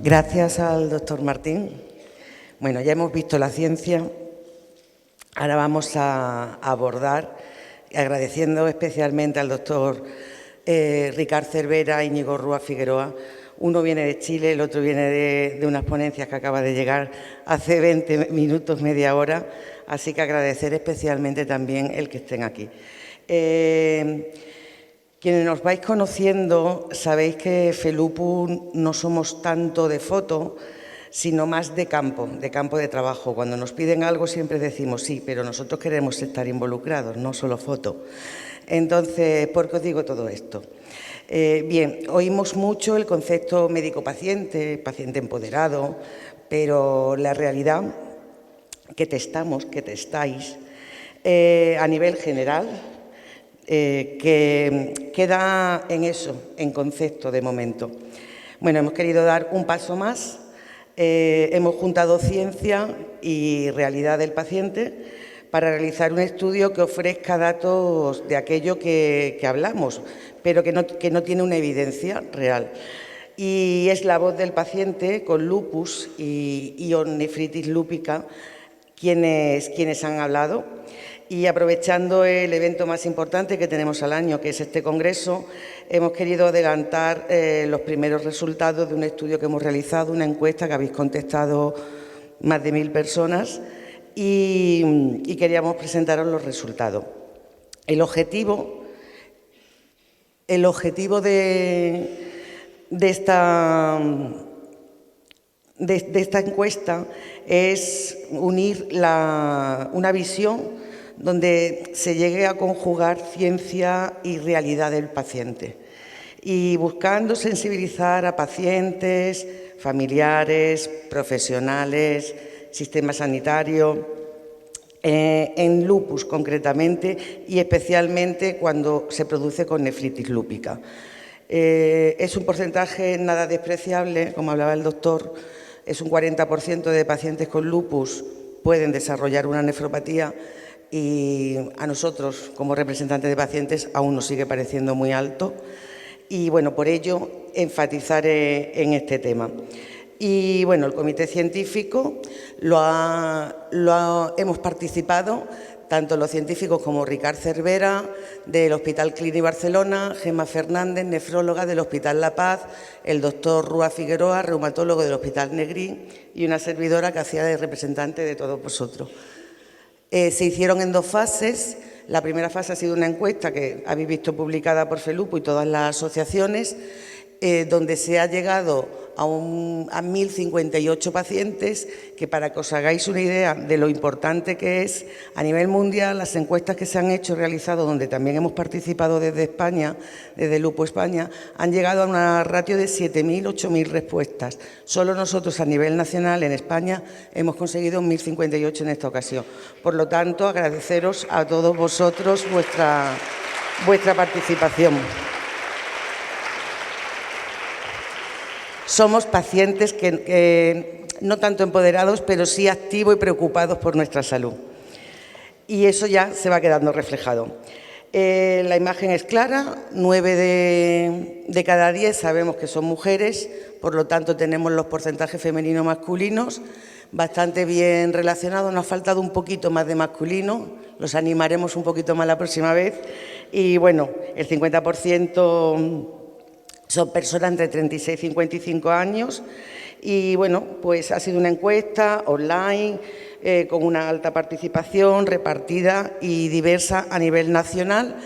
Gracias al doctor Martín. Bueno, ya hemos visto la ciencia, ahora vamos a abordar, agradeciendo especialmente al doctor Ricard Cervera e Íñigo Rúa Figueroa. Uno viene de Chile, el otro viene de unas ponencias que acaba de llegar hace 20 minutos, media hora, así que agradecer especialmente también el que estén aquí. Quienes nos vais conociendo sabéis que FELUPU no somos tanto de foto, sino más de campo de trabajo. Cuando nos piden algo siempre decimos sí, pero nosotros queremos estar involucrados, no solo foto. Entonces, ¿por qué os digo todo esto? Bien, oímos mucho el concepto médico-paciente, paciente empoderado, pero la realidad que testáis, a nivel general, que queda en eso, en concepto de momento. Bueno, hemos querido dar un paso más, hemos juntado ciencia y realidad del paciente para realizar un estudio que ofrezca datos de aquello que hablamos, pero que no tiene una evidencia real. Y es la voz del paciente con lupus y o nefritis lúpica quienes han hablado. Y aprovechando el evento más importante que tenemos al año, que es este congreso, hemos querido adelantar los primeros resultados de un estudio que hemos realizado, una encuesta que habéis contestado más de 1000 personas y queríamos presentaros los resultados. El objetivo de esta encuesta es unir una visión donde se llegue a conjugar ciencia y realidad del paciente y buscando sensibilizar a pacientes, familiares, profesionales, sistema sanitario, en lupus concretamente y especialmente cuando se produce con nefritis lúpica. Es un porcentaje nada despreciable, como hablaba el doctor, es un 40% de pacientes con lupus pueden desarrollar una nefropatía y a nosotros, como representantes de pacientes, aún nos sigue pareciendo muy alto y, bueno, por ello, enfatizar en este tema. Y, bueno, el comité científico hemos participado tanto los científicos como Ricard Cervera, del Hospital Clínic Barcelona, Gemma Fernández, nefróloga del Hospital La Paz, el doctor Rúa Figueroa, reumatólogo del Hospital Negrín y una servidora que hacía de representante de todos vosotros. Se hicieron en 2 fases. La primera fase ha sido una encuesta que habéis visto publicada por FELUPU y todas las asociaciones, donde se ha llegado a 1058 pacientes, que para que os hagáis una idea de lo importante que es a nivel mundial, las encuestas que se han hecho, realizado, donde también hemos participado desde España, desde Lupo España, han llegado a una ratio de 7000, 8000 respuestas. Solo nosotros a nivel nacional en España hemos conseguido 1058 en esta ocasión. Por lo tanto, agradeceros a todos vosotros vuestra participación. Somos pacientes que no tanto empoderados, pero sí activos y preocupados por nuestra salud. Y eso ya se va quedando reflejado. La imagen es clara, 9 de cada 10 sabemos que son mujeres, por lo tanto tenemos los porcentajes femeninos-masculinos bastante bien relacionados. Nos ha faltado un poquito más de masculino, los animaremos un poquito más la próxima vez. Y bueno, el 50% son personas entre 36 y 55 años y, bueno, pues ha sido una encuesta online con una alta participación, repartida y diversa a nivel nacional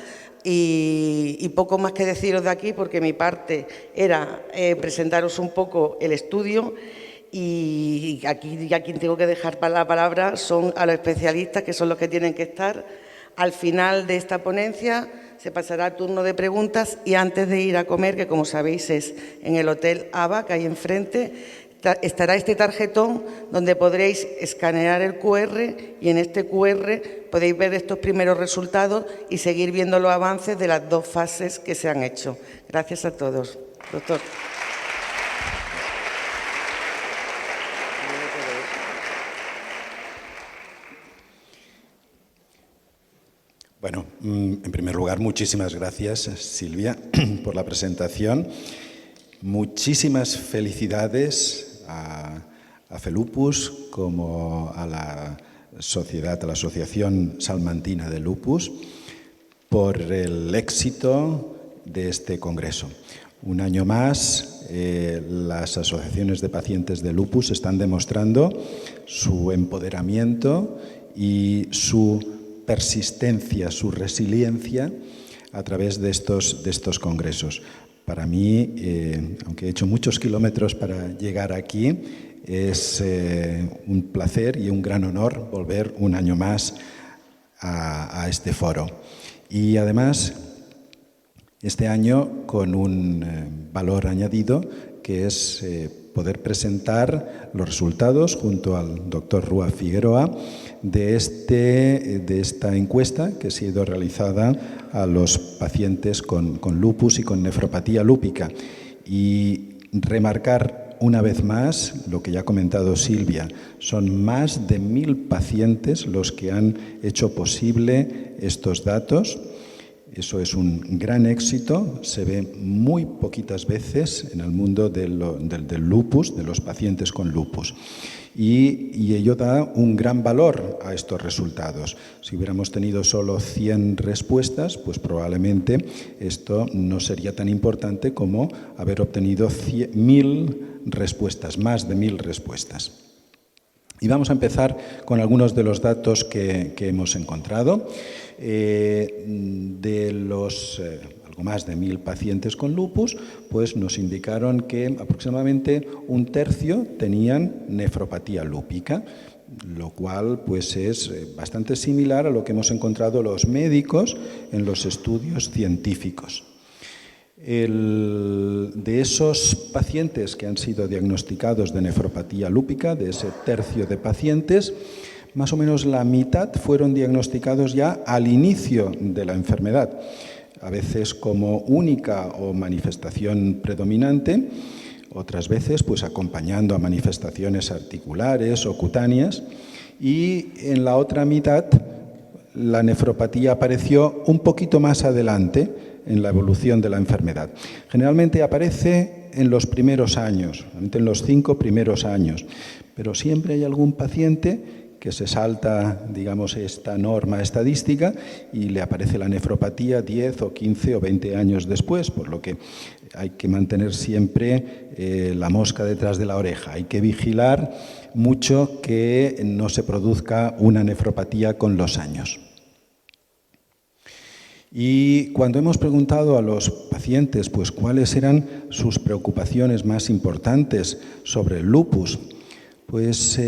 y poco más que deciros de aquí porque mi parte era presentaros un poco el estudio y aquí a quien tengo que dejar la palabra son a los especialistas, que son los que tienen que estar. Al final de esta ponencia se pasará al turno de preguntas y antes de ir a comer, que como sabéis es en el Hotel ABA, que hay enfrente, estará este tarjetón donde podréis escanear el QR y en este QR podéis ver estos primeros resultados y seguir viendo los avances de las 2 fases que se han hecho. Gracias a todos. Doctor. Bueno, en primer lugar, muchísimas gracias, Silvia, por la presentación. muchísimas felicidades a FELUPUS como a la sociedad, a la Asociación Salmantina de Lupus, por el éxito de este congreso. Un año más, las asociaciones de pacientes de lupus están demostrando su empoderamiento y su persistencia, su resiliencia a través de estos congresos. Para mí, aunque he hecho muchos kilómetros para llegar aquí, es un placer y un gran honor volver un año más a este foro. Y además, este año con un valor añadido, que es poder presentar los resultados junto al doctor Rúa Figueroa de esta encuesta que ha sido realizada a los pacientes con lupus y con nefropatía lúpica. Y remarcar una vez más lo que ya ha comentado Silvia, son más de 1000 pacientes los que han hecho posible estos datos. Eso es un gran éxito, se ve muy poquitas veces en el mundo del lupus, de los pacientes con lupus. Y ello da un gran valor a estos resultados. Si hubiéramos tenido solo 100 respuestas, pues probablemente esto no sería tan importante como haber obtenido 1000 respuestas, más de 1000 respuestas. Y vamos a empezar con algunos de los datos que hemos encontrado. De los algo más de 1000 pacientes con lupus, pues nos indicaron que aproximadamente un tercio tenían nefropatía lúpica, lo cual pues es bastante similar a lo que hemos encontrado los médicos en los estudios científicos. De esos pacientes que han sido diagnosticados de nefropatía lúpica, de ese tercio de pacientes, más o menos la mitad fueron diagnosticados ya al inicio de la enfermedad, a veces como única o manifestación predominante, otras veces pues acompañando a manifestaciones articulares o cutáneas, y en la otra mitad la nefropatía apareció un poquito más adelante en la evolución de la enfermedad. Generalmente aparece en los primeros años, en los 5 primeros años, pero siempre hay algún paciente que se salta, digamos, esta norma estadística y le aparece la nefropatía 10 o 15 o 20 años después, por lo que hay que mantener siempre la mosca detrás de la oreja. Hay que vigilar mucho que no se produzca una nefropatía con los años. Y cuando hemos preguntado a los pacientes pues, cuáles eran sus preocupaciones más importantes sobre el lupus, pues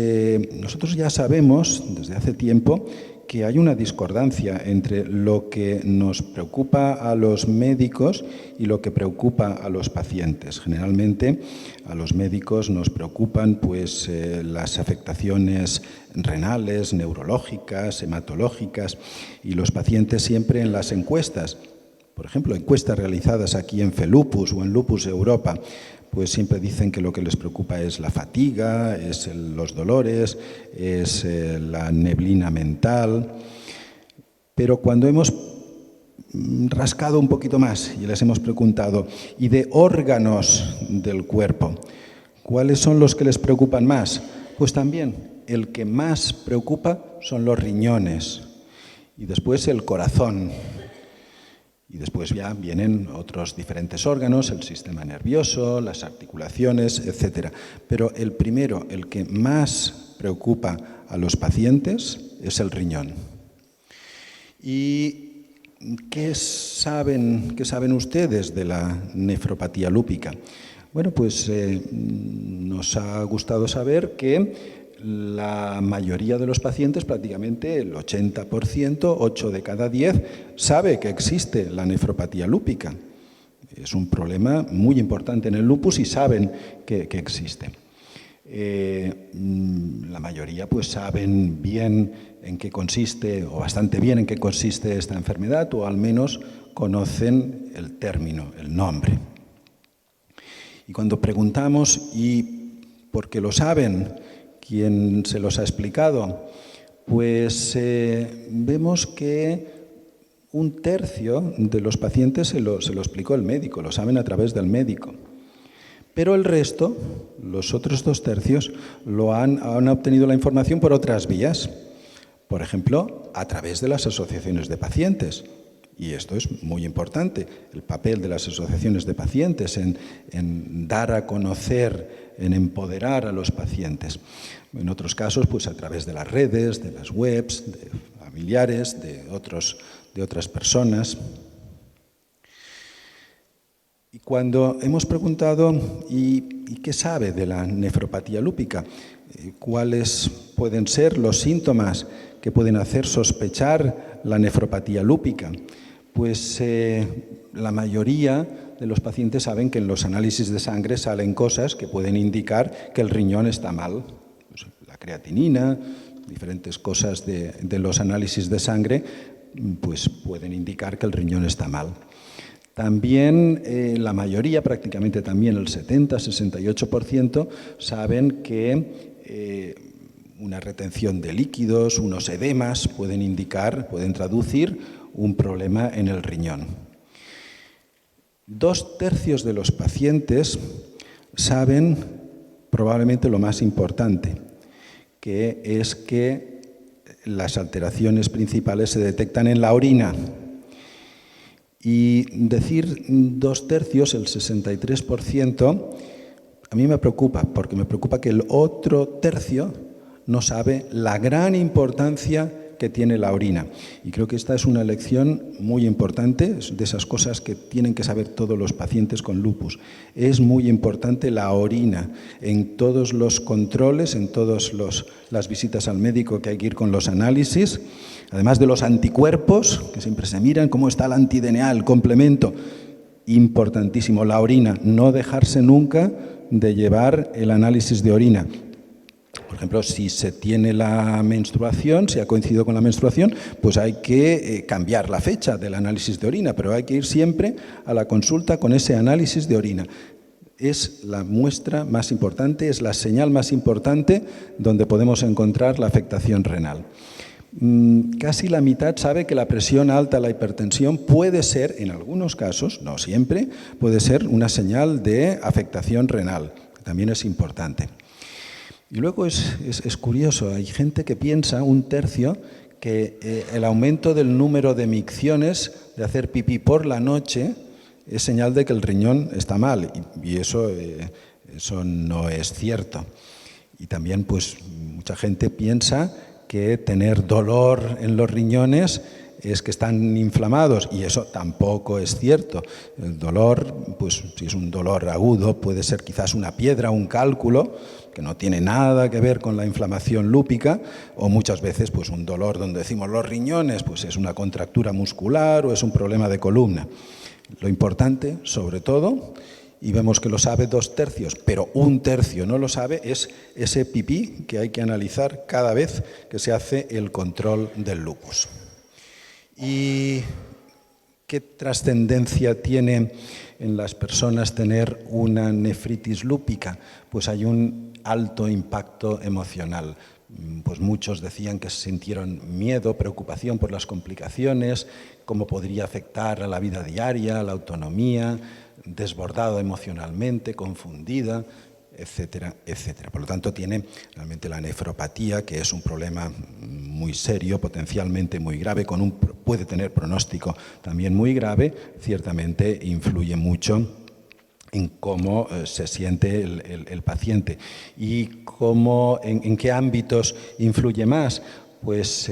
nosotros ya sabemos desde hace tiempo que hay una discordancia entre lo que nos preocupa a los médicos y lo que preocupa a los pacientes. Generalmente a los médicos nos preocupan pues, las afectaciones renales, neurológicas, hematológicas, y los pacientes siempre en las encuestas, por ejemplo, encuestas realizadas aquí en FELUPUS o en Lupus Europa, pues siempre dicen que lo que les preocupa es la fatiga, es los dolores, es la neblina mental. Pero cuando hemos rascado un poquito más y les hemos preguntado, ¿y de órganos del cuerpo? ¿Cuáles son los que les preocupan más? Pues también el que más preocupa son los riñones y después el corazón. Y después ya vienen otros diferentes órganos, el sistema nervioso, las articulaciones, etc. Pero el primero, el que más preocupa a los pacientes, es el riñón. ¿Y qué saben ustedes de la nefropatía lúpica? Bueno, pues nos ha gustado saber que la mayoría de los pacientes, prácticamente el 80%, 8 de cada 10, sabe que existe la nefropatía lúpica. Es un problema muy importante en el lupus y saben que existe. La mayoría pues saben bien en qué consiste, o bastante bien en qué consiste esta enfermedad, o al menos conocen el término, el nombre. Y cuando preguntamos, ¿y por qué lo saben? ¿Quién se los ha explicado? Pues vemos que un tercio de los pacientes se lo explicó el médico, lo saben a través del médico. Pero el resto, los otros 2/3, han obtenido la información por otras vías. Por ejemplo, a través de las asociaciones de pacientes. Y esto es muy importante, el papel de las asociaciones de pacientes en dar a conocer, en empoderar a los pacientes. En otros casos, pues a través de las redes, de las webs, de familiares, de otras personas. Y cuando hemos preguntado ¿y qué sabe de la nefropatía lúpica? ¿Cuáles pueden ser los síntomas que pueden hacer sospechar la nefropatía lúpica? Pues la mayoría de los pacientes saben que en los análisis de sangre salen cosas que pueden indicar que el riñón está mal. Pues la creatinina, diferentes cosas de los análisis de sangre, pues pueden indicar que el riñón está mal. También la mayoría, prácticamente también el 70-68%, saben que una retención de líquidos, unos edemas pueden traducir un problema en el riñón. 2/3 de los pacientes saben probablemente lo más importante, que es que las alteraciones principales se detectan en la orina. Y decir 2/3, el 63%, a mí me preocupa, porque me preocupa que el otro tercio no sabe la gran importancia que tiene la orina. Y creo que esta es una lección muy importante, es de esas cosas que tienen que saber todos los pacientes con lupus. Es muy importante la orina en todos los controles, en todas las visitas al médico que hay que ir con los análisis, además de los anticuerpos, que siempre se miran, cómo está el anti-DNA, el complemento. Importantísimo, la orina, no dejarse nunca de llevar el análisis de orina. Por ejemplo, si se tiene la menstruación, si ha coincidido con la menstruación, pues hay que cambiar la fecha del análisis de orina, pero hay que ir siempre a la consulta con ese análisis de orina. Es la muestra más importante, es la señal más importante donde podemos encontrar la afectación renal. Casi la mitad sabe que la presión alta, la hipertensión, puede ser, en algunos casos, no siempre, puede ser una señal de afectación renal, que también es importante. Y luego es curioso, hay gente que piensa, 1/3, que el aumento del número de micciones, de hacer pipí por la noche, es señal de que el riñón está mal, y eso no es cierto. Y también pues mucha gente piensa que tener dolor en los riñones es que están inflamados, y eso tampoco es cierto. El dolor, pues si es un dolor agudo, puede ser quizás una piedra, un cálculo, que no tiene nada que ver con la inflamación lúpica, o muchas veces pues un dolor donde decimos los riñones, pues es una contractura muscular o es un problema de columna. Lo importante, sobre todo, y vemos que lo sabe 2/3, pero 1/3 no lo sabe, es ese pipí que hay que analizar cada vez que se hace el control del lupus. ¿Y qué trascendencia tiene en las personas tener una nefritis lúpica? Pues hay un alto impacto emocional. Pues muchos decían que sintieron miedo, preocupación por las complicaciones, cómo podría afectar a la vida diaria, a la autonomía, desbordado emocionalmente, confundida, etcétera, etcétera. Por lo tanto, tiene realmente la nefropatía, que es un problema muy serio, potencialmente muy grave, puede tener pronóstico también muy grave, ciertamente influye mucho en cómo se siente el paciente. ¿Y en qué ámbitos influye más? Pues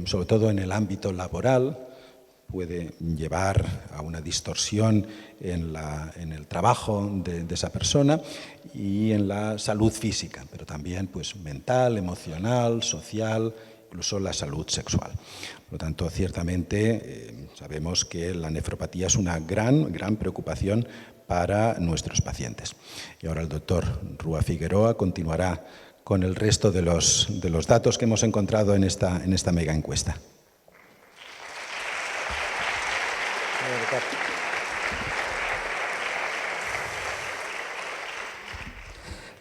sobre todo en el ámbito laboral, puede llevar a una distorsión en el trabajo de esa persona, y en la salud física, pero también pues mental, emocional, social, incluso la salud sexual. Por lo tanto, ciertamente sabemos que la nefropatía es una gran preocupación para nuestros pacientes. Y ahora el doctor Rúa Figueroa continuará con el resto de los datos que hemos encontrado en esta mega encuesta.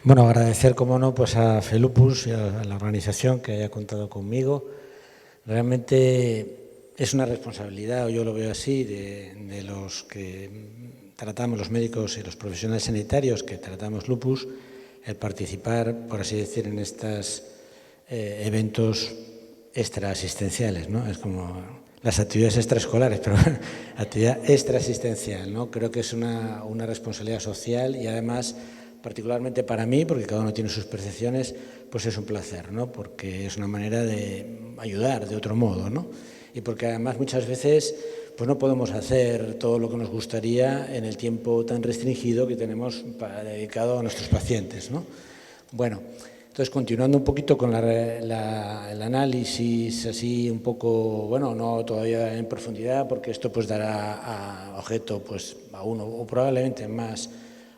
Bueno, agradecer, como no, pues a Felupus y a la organización que haya contado conmigo. Realmente es una responsabilidad, o yo lo veo así, de los que tratamos los médicos y los profesionales sanitarios que tratamos lupus, el participar, por así decir, en estos eventos extraasistenciales, ¿no? Es como las actividades extraescolares, pero actividad extraasistencial, ¿no? Creo que es una responsabilidad social y además, particularmente para mí, porque cada uno tiene sus percepciones, pues es un placer, ¿no? Porque es una manera de ayudar de otro modo, ¿no? Y porque además muchas veces pues no podemos hacer todo lo que nos gustaría en el tiempo tan restringido que tenemos dedicado a nuestros pacientes, ¿no? Bueno, entonces, continuando un poquito con el análisis así un poco, bueno, no todavía en profundidad, porque esto pues dará a objeto pues a uno o probablemente más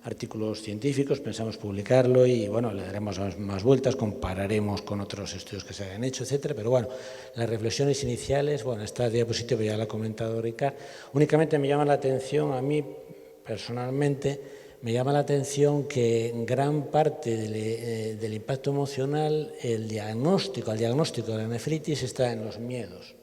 artículos científicos, pensamos publicarlo y bueno, le daremos más vueltas, compararemos con otros estudios que se hayan hecho, etcétera, pero bueno, las reflexiones iniciales, bueno, esta diapositiva ya la ha comentado Ricard, únicamente me llama la atención a mí personalmente. Me llama la atención que en gran parte del impacto emocional, al diagnóstico de la nefritis está en los miedos,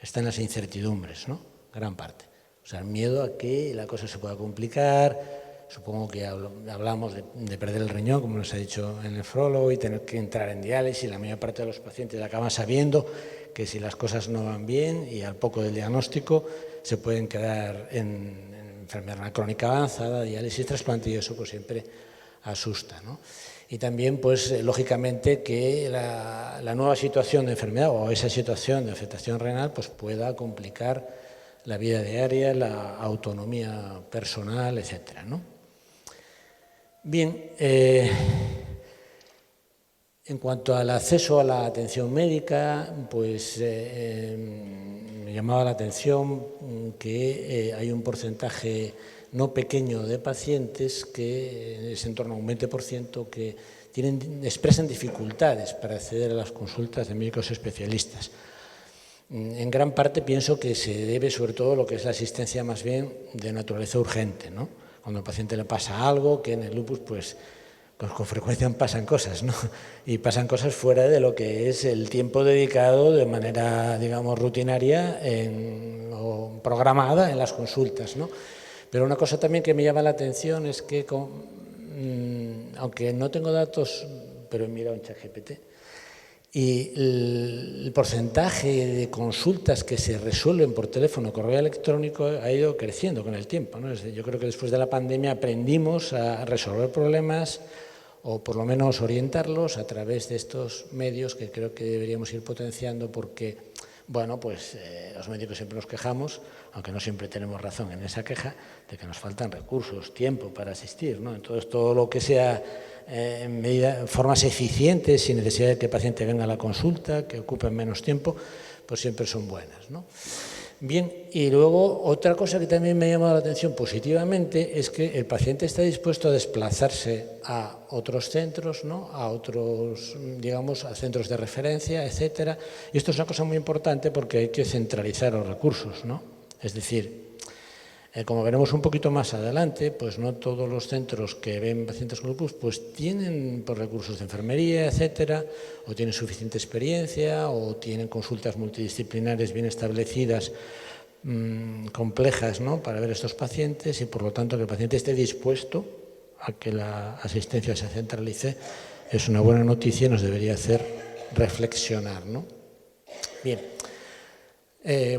está en las incertidumbres, ¿no? Gran parte. O sea, el miedo a que la cosa se pueda complicar, supongo que hablamos de perder el riñón, como nos ha dicho el nefrólogo, y tener que entrar en diálisis. La mayor parte de los pacientes acaban sabiendo que si las cosas no van bien y al poco del diagnóstico se pueden quedar en enfermedad crónica avanzada, diálisis, trasplante, y eso pues siempre asusta, ¿no? Y también, pues, lógicamente, que la nueva situación de enfermedad o esa situación de afectación renal pues pueda complicar la vida diaria, la autonomía personal, etcétera, ¿no? Bien, en cuanto al acceso a la atención médica, pues me llamaba la atención que hay un porcentaje no pequeño de pacientes, que es en torno a un 20%, que expresan dificultades para acceder a las consultas de médicos especialistas. En gran parte pienso que se debe sobre todo a lo que es la asistencia más bien de naturaleza urgente, ¿no? Cuando al paciente le pasa algo, que en el lupus pues con frecuencia pasan cosas, ¿no? Y pasan cosas fuera de lo que es el tiempo dedicado de manera, digamos, rutinaria o programada en las consultas, ¿no? Pero una cosa también que me llama la atención es que, aunque no tengo datos, pero he mirado en ChatGPT, y el porcentaje de consultas que se resuelven por teléfono o correo electrónico ha ido creciendo con el tiempo, ¿no? Yo creo que después de la pandemia aprendimos a resolver problemas o por lo menos orientarlos a través de estos medios que creo que deberíamos ir potenciando porque, bueno, pues los médicos siempre nos quejamos, aunque no siempre tenemos razón en esa queja, de que nos faltan recursos, tiempo para asistir, ¿no? Entonces, todo lo que sea formas eficientes, sin necesidad de que el paciente venga a la consulta, que ocupen menos tiempo, pues siempre son buenas, ¿no? Bien, y luego otra cosa que también me ha llamado la atención positivamente es que el paciente está dispuesto a desplazarse a otros centros, ¿no? A otros, digamos, a centros de referencia, etcétera. Y esto es una cosa muy importante porque hay que centralizar los recursos, ¿no? Es decir, como veremos un poquito más adelante, pues no todos los centros que ven pacientes con lupus pues tienen pues, recursos de enfermería, etcétera, o tienen suficiente experiencia, o tienen consultas multidisciplinares bien establecidas, complejas, ¿no? Para ver estos pacientes y por lo tanto que el paciente esté dispuesto a que la asistencia se centralice es una buena noticia y nos debería hacer reflexionar, ¿no? Bien,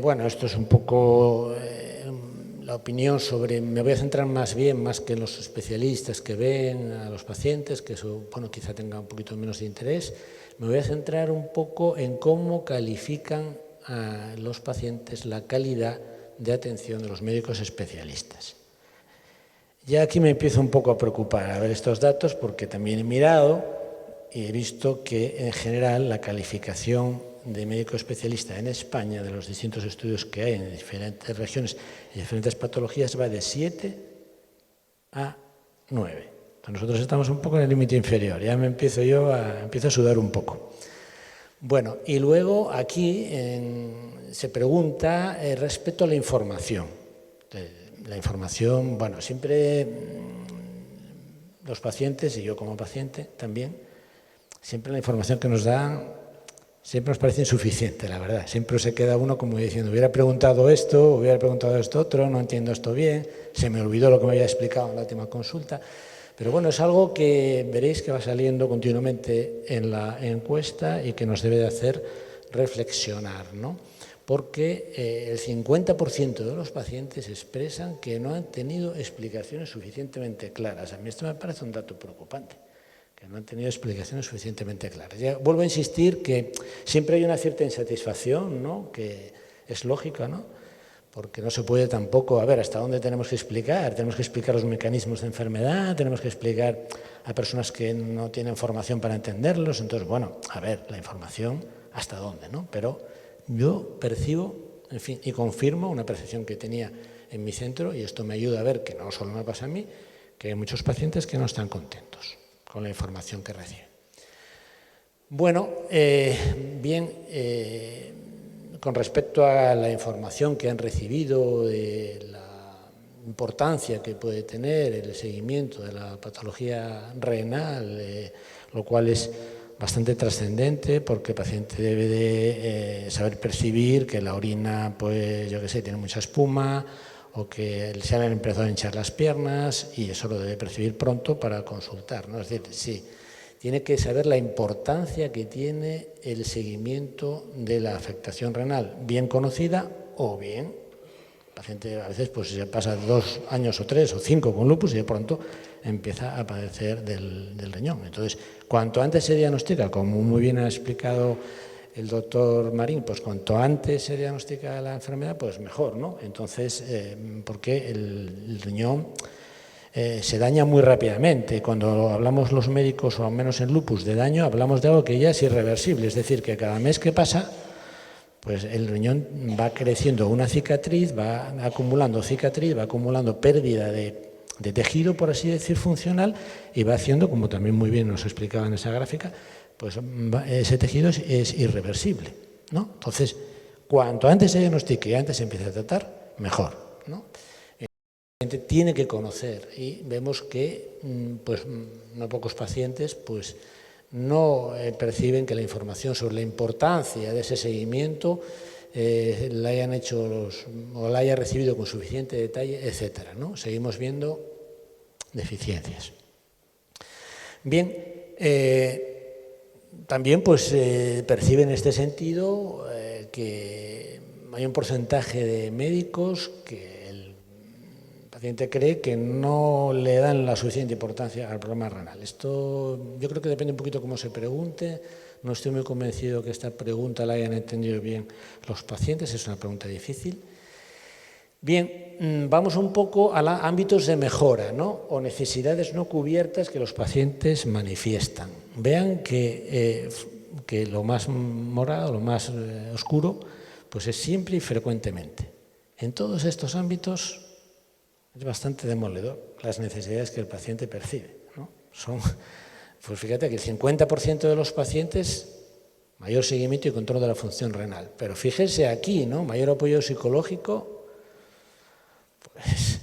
bueno, esto es un poco la opinión sobre, me voy a centrar más que en los especialistas que ven a los pacientes, que eso, bueno, quizá tenga un poquito menos de interés, me voy a centrar un poco en cómo califican a los pacientes la calidad de atención de los médicos especialistas. Ya aquí me empiezo un poco a preocupar a ver estos datos porque también he mirado y he visto que en general la calificación de médico especialista en España, de los distintos estudios que hay en diferentes regiones y diferentes patologías, va de 7 a 9. Entonces nosotros estamos un poco en el límite inferior, ya me empiezo a sudar un poco. Bueno, y luego aquí se pregunta respecto a la información. La información, bueno, siempre los pacientes, y yo como paciente también, siempre la información que nos dan siempre nos parece insuficiente, la verdad. Siempre se queda uno como diciendo, hubiera preguntado esto, hubiera preguntado esto otro, no entiendo esto bien, se me olvidó lo que me había explicado en la última consulta. Pero bueno, es algo que veréis que va saliendo continuamente en la encuesta y que nos debe de hacer reflexionar, ¿no? Porque el 50% de los pacientes expresan que no han tenido explicaciones suficientemente claras. A mí esto me parece un dato preocupante, que no han tenido explicaciones suficientemente claras. Ya vuelvo a insistir que siempre hay una cierta insatisfacción, ¿no? Que es lógica, ¿no? Porque no se puede tampoco, a ver, ¿hasta dónde tenemos que explicar? Tenemos que explicar los mecanismos de enfermedad, tenemos que explicar a personas que no tienen formación para entenderlos. Entonces, bueno, a ver, la información, ¿hasta dónde, no? Pero yo percibo, en fin, y confirmo una percepción que tenía en mi centro, y esto me ayuda a ver que no solo me pasa a mí, que hay muchos pacientes que no están contentos con la información que reciben. Bueno, bien, con respecto a la información que han recibido, de la importancia que puede tener el seguimiento de la patología renal, lo cual es bastante trascendente, porque el paciente debe de saber percibir que la orina, pues yo qué sé, tiene mucha espuma, o que se han empezado a hinchar las piernas, y eso lo debe percibir pronto para consultar, ¿no? Es decir, sí, tiene que saber la importancia que tiene el seguimiento de la afectación renal, bien conocida o bien, el paciente a veces pues se pasa 2 años o 3 o 5 con lupus y de pronto empieza a padecer del riñón. Entonces, cuanto antes se diagnostica, como muy bien ha explicado el doctor Marín, pues cuanto antes se diagnostica la enfermedad, pues mejor, ¿no? Entonces, porque el riñón se daña muy rápidamente. Cuando hablamos los médicos, o al menos en lupus, de daño, hablamos de algo que ya es irreversible, es decir, que cada mes que pasa, pues el riñón va creciendo una cicatriz, va acumulando cicatriz, va acumulando pérdida de tejido, por así decir, funcional, y va haciendo, como también muy bien nos explicaba en esa gráfica, pues ese tejido es irreversible, ¿no? Entonces, cuanto antes se diagnostique y antes se empiece a tratar, mejor, ¿no? Tiene que conocer, y vemos que pues no pocos pacientes pues no perciben que la información sobre la importancia de ese seguimiento la hayan hecho o la haya recibido con suficiente detalle, etcétera, ¿no? Seguimos viendo deficiencias. Bien, también pues percibe en este sentido que hay un porcentaje de médicos que el paciente cree que no le dan la suficiente importancia al problema renal. Esto yo creo que depende un poquito cómo se pregunte. No estoy muy convencido que esta pregunta la hayan entendido bien los pacientes, es una pregunta difícil. Bien, vamos un poco a ámbitos de mejora, ¿no? O necesidades no cubiertas que los pacientes manifiestan. Vean que lo más morado, lo más oscuro, pues es siempre y frecuentemente. En todos estos ámbitos es bastante demoledor las necesidades que el paciente percibe, ¿no? Pues fíjate que el 50% de los pacientes, mayor seguimiento y control de la función renal. Pero fíjense aquí, ¿no? Mayor apoyo psicológico, pues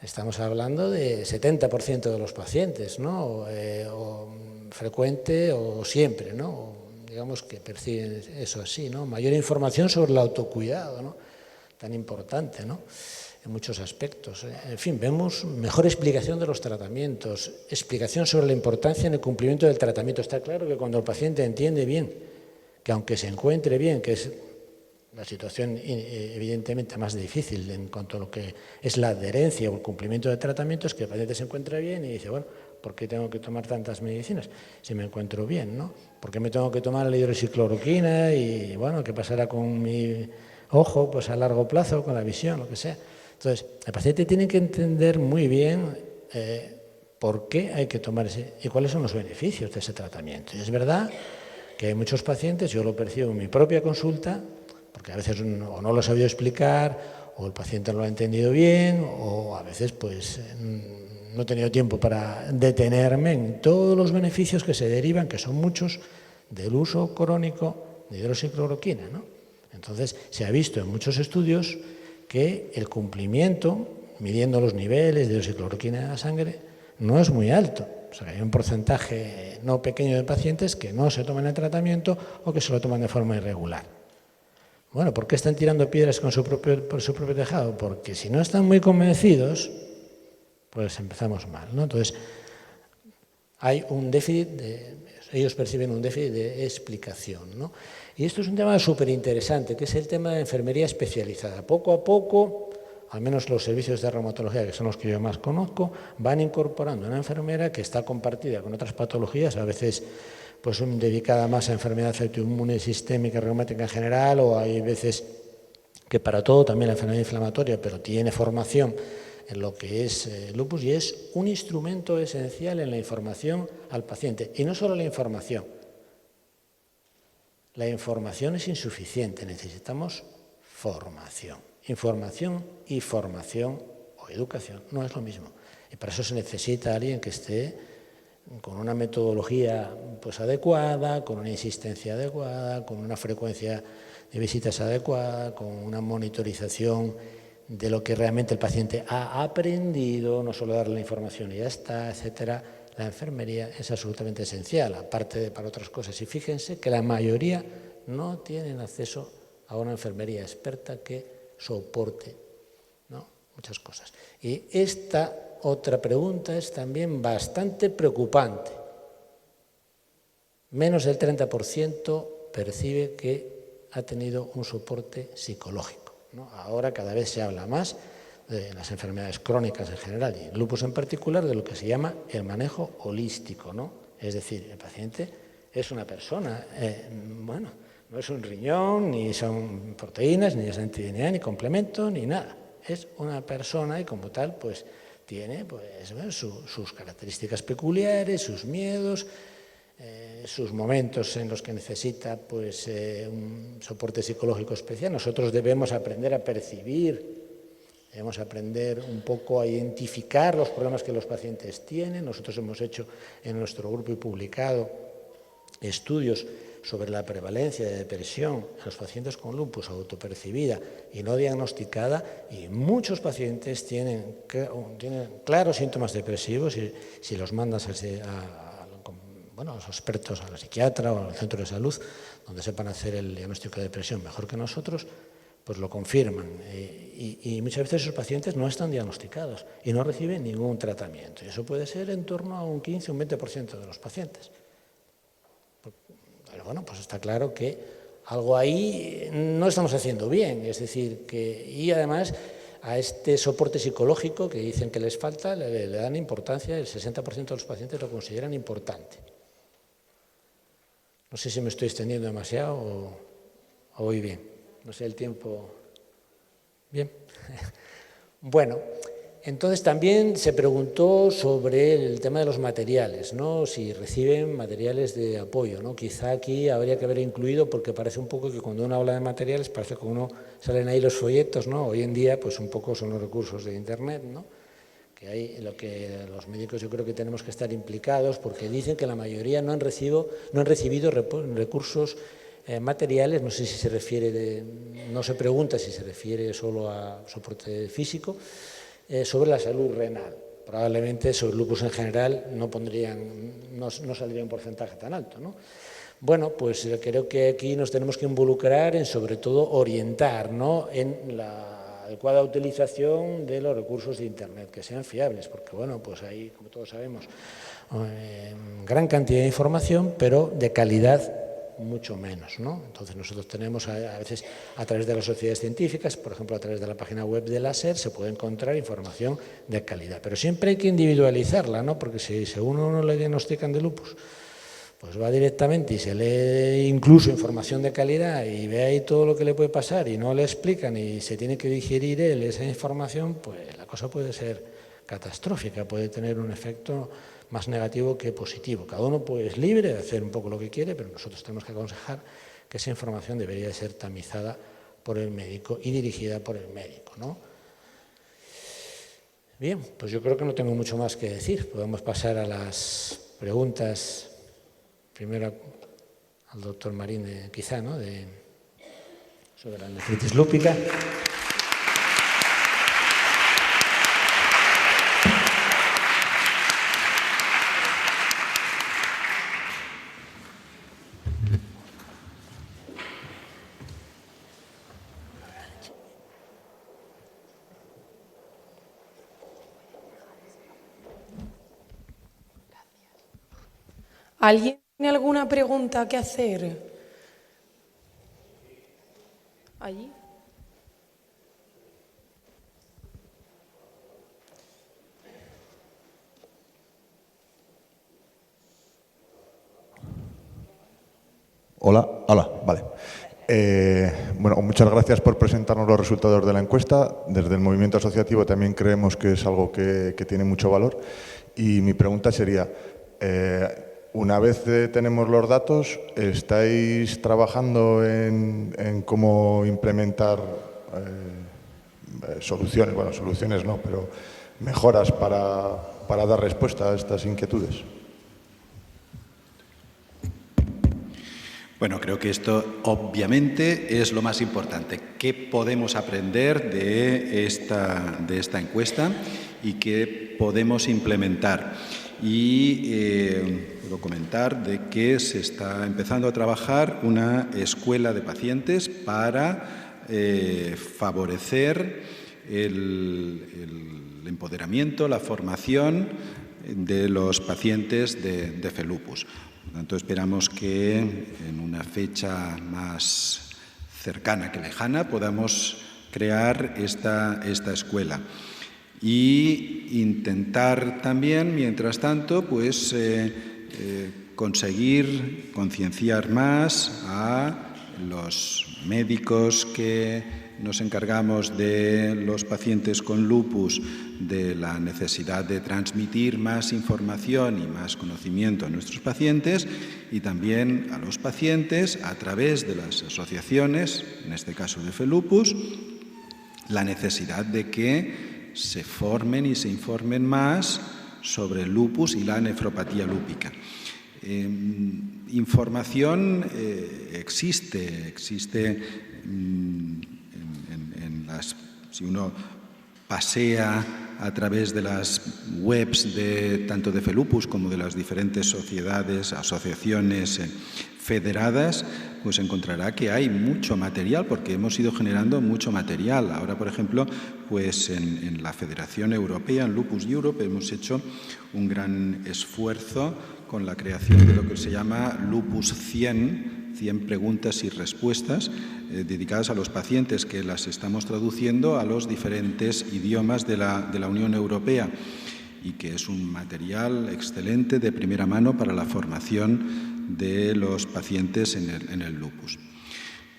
estamos hablando de 70% de los pacientes, ¿no? O frecuente o siempre, ¿no? O digamos que perciben eso así, ¿no? Mayor información sobre el autocuidado, ¿no? Tan importante, ¿no? En muchos aspectos. En fin, vemos mejor explicación de los tratamientos, explicación sobre la importancia en el cumplimiento del tratamiento. Está claro que cuando el paciente entiende bien, que aunque se encuentre bien, que es la situación evidentemente más difícil en cuanto a lo que es la adherencia o el cumplimiento de tratamientos, que el paciente se encuentra bien y dice, bueno, ¿por qué tengo que tomar tantas medicinas si me encuentro bien, ¿no? ¿Por qué me tengo que tomar la hidroxicloroquina? Y bueno, ¿qué pasará con mi ojo pues a largo plazo, con la visión, lo que sea? Entonces, el paciente tiene que entender muy bien por qué hay que tomar y cuáles son los beneficios de ese tratamiento. Y es verdad que hay muchos pacientes, yo lo percibo en mi propia consulta, porque a veces o no lo he sabido explicar, o el paciente no lo ha entendido bien, o a veces pues no he tenido tiempo para detenerme en todos los beneficios que se derivan, que son muchos, del uso crónico de hidroxicloroquina, ¿no? Entonces, se ha visto en muchos estudios que el cumplimiento, midiendo los niveles de hidroxicloroquina en la sangre, no es muy alto. O sea, hay un porcentaje no pequeño de pacientes que no se toman el tratamiento o que se lo toman de forma irregular. Bueno, ¿por qué están tirando piedras por su propio tejado? Porque si no están muy convencidos, pues empezamos mal, ¿no? Entonces, hay un déficit, ellos perciben un déficit de explicación, ¿no? Y esto es un tema súper interesante, que es el tema de la enfermería especializada. Poco a poco, al menos los servicios de reumatología, que son los que yo más conozco, van incorporando una enfermera que está compartida con otras patologías, a veces pues dedicada más a enfermedad autoinmune sistémica, reumática en general, o hay veces que para todo, también la enfermedad inflamatoria, pero tiene formación en lo que es lupus, y es un instrumento esencial en la información al paciente. Y no solo la información es insuficiente, necesitamos formación. Información y formación o educación no es lo mismo. Y para eso se necesita alguien que esté con una metodología pues adecuada, con una insistencia adecuada, con una frecuencia de visitas adecuada, con una monitorización de lo que realmente el paciente ha aprendido, no solo darle la información y ya está, etcétera. La enfermería es absolutamente esencial, aparte de para otras cosas. Y fíjense que la mayoría no tienen acceso a una enfermería experta que soporte, ¿no?, muchas cosas. Y esta otra pregunta es también bastante preocupante. Menos del 30% percibe que ha tenido un soporte psicológico, ¿no? Ahora cada vez se habla más de las enfermedades crónicas en general y en lupus en particular de lo que se llama el manejo holístico, ¿no? Es decir, el paciente es una persona, bueno, no es un riñón, ni son proteínas, ni es anti-DNA, ni complemento, ni nada. Es una persona y como tal, pues tiene pues, bueno, sus características peculiares, sus miedos, sus momentos en los que necesita pues, un soporte psicológico especial. Nosotros debemos aprender a percibir, debemos aprender un poco a identificar los problemas que los pacientes tienen. Nosotros hemos hecho en nuestro grupo y publicado estudios sobre la prevalencia de depresión en los pacientes con lupus autopercibida y no diagnosticada, y muchos pacientes tienen claros síntomas depresivos y si los mandas a los expertos, a la psiquiatra o al centro de salud, donde sepan hacer el diagnóstico de depresión mejor que nosotros, pues lo confirman. Y muchas veces esos pacientes no están diagnosticados y no reciben ningún tratamiento. Y eso puede ser en torno a un 15 o un 20% de los pacientes. Pero bueno, pues está claro que algo ahí no estamos haciendo bien, es decir, y además a este soporte psicológico que dicen que les falta le dan importancia, el 60% de los pacientes lo consideran importante. No sé si me estoy extendiendo demasiado o voy bien, no sé el tiempo. Bien. Bueno. Entonces también se preguntó sobre el tema de los materiales, ¿no? Si reciben materiales de apoyo, ¿no? Quizá aquí habría que haber incluido, porque parece un poco que cuando uno habla de materiales parece que uno salen ahí los folletos, ¿no? Hoy en día pues un poco son los recursos de Internet, ¿no? Que hay lo que los médicos yo creo que tenemos que estar implicados, porque dicen que la mayoría no han recibido recursos materiales. No sé si se refiere, no se pregunta si se refiere solo a soporte físico. Sobre la salud renal. Probablemente sobre el lupus en general no saldría un porcentaje tan alto, ¿no? Bueno, pues creo que aquí nos tenemos que involucrar en, sobre todo, orientar, ¿no?, en la adecuada utilización de los recursos de Internet, que sean fiables, porque, bueno, pues hay, como todos sabemos, gran cantidad de información, pero de calidad mucho menos, ¿no? Entonces nosotros tenemos a veces a través de las sociedades científicas, por ejemplo a través de la página web de la SER, se puede encontrar información de calidad, pero siempre hay que individualizarla, ¿no? Porque si según uno le diagnostican de lupus, pues va directamente y se lee incluso información de calidad y ve ahí todo lo que le puede pasar y no le explican y se tiene que digerir él esa información, pues la cosa puede ser catastrófica, puede tener un efecto más negativo que positivo. Cada uno pues, es libre de hacer un poco lo que quiere, pero nosotros tenemos que aconsejar que esa información debería ser tamizada por el médico y dirigida por el médico, ¿no? Bien, pues yo creo que no tengo mucho más que decir. Podemos pasar a las preguntas, primero al doctor Marín, quizá, ¿no?, sobre la nefritis lúpica. ¿Alguien tiene alguna pregunta que hacer? ¿Allí? Hola, vale. Bueno, muchas gracias por presentarnos los resultados de la encuesta. Desde el movimiento asociativo también creemos que es algo que tiene mucho valor. Y mi pregunta sería, una vez tenemos los datos, ¿estáis trabajando en cómo implementar soluciones? Bueno, soluciones no, pero mejoras para dar respuesta a estas inquietudes. Bueno, creo que esto obviamente es lo más importante. ¿Qué podemos aprender de esta encuesta y qué podemos implementar? Y puedo comentar de que se está empezando a trabajar una escuela de pacientes para favorecer el empoderamiento, la formación de los pacientes de FELUPUS. Por lo tanto, esperamos que en una fecha más cercana que lejana podamos crear esta escuela y intentar también, mientras tanto, pues conseguir concienciar más a los médicos que nos encargamos de los pacientes con lupus de la necesidad de transmitir más información y más conocimiento a nuestros pacientes y también a los pacientes a través de las asociaciones, en este caso de FELUPUS, la necesidad de que se formen y se informen más sobre el lupus y la nefropatía lúpica. Información existe si uno pasea a través de las webs tanto de FELUPUS como de las diferentes sociedades, asociaciones federadas, pues encontrará que hay mucho material, porque hemos ido generando mucho material. Ahora, por ejemplo, pues en la Federación Europea, en Lupus Europe, hemos hecho un gran esfuerzo con la creación de lo que se llama Lupus 100 preguntas y respuestas dedicadas a los pacientes, que las estamos traduciendo a los diferentes idiomas de la Unión Europea y que es un material excelente de primera mano para la formación de los pacientes en el lupus.